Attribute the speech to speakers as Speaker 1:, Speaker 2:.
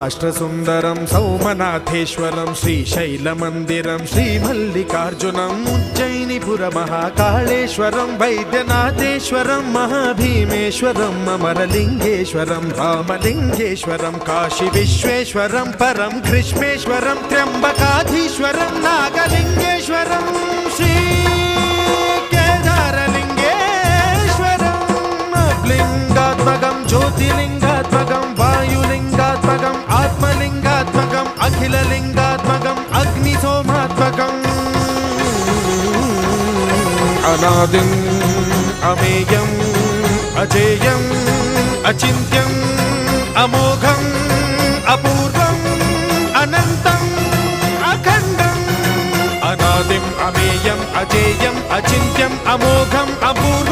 Speaker 1: అష్టసుందరం సౌమనాథేశ్వరం శ్రీశైలమందిరం శ్రీమల్లికార్జునం ఉజ్జయినిపుర మహాకాళేశ్వరం వైద్యనాథేశ్వరం మహాభీమేశ్వరం అమరలింగేశ్వరం రామలింగేశ్వరం కాశీ విశ్వేశ్వరం పరం కృష్ణేశ్వరం త్ర్యంబకాధీశ్వరం నాగలింగేశ్వరం శ్రీ కేదారలింగేశ్వరం లింగాత్మకం జ్యోతిలింగాత్మకం వాయులింగాత్మకం ఆత్మలింగాత్మకం అఖిలలింగాత్మకం అగ్నిసోమాత్మకం అనాదిం అమేయం అజేయం అచింత్యం అమోఘం అపూర్వం అనంతం అఖండం అనాదిం అమేయం అజేయం అచింత్యం అమోఘం అపూర్వం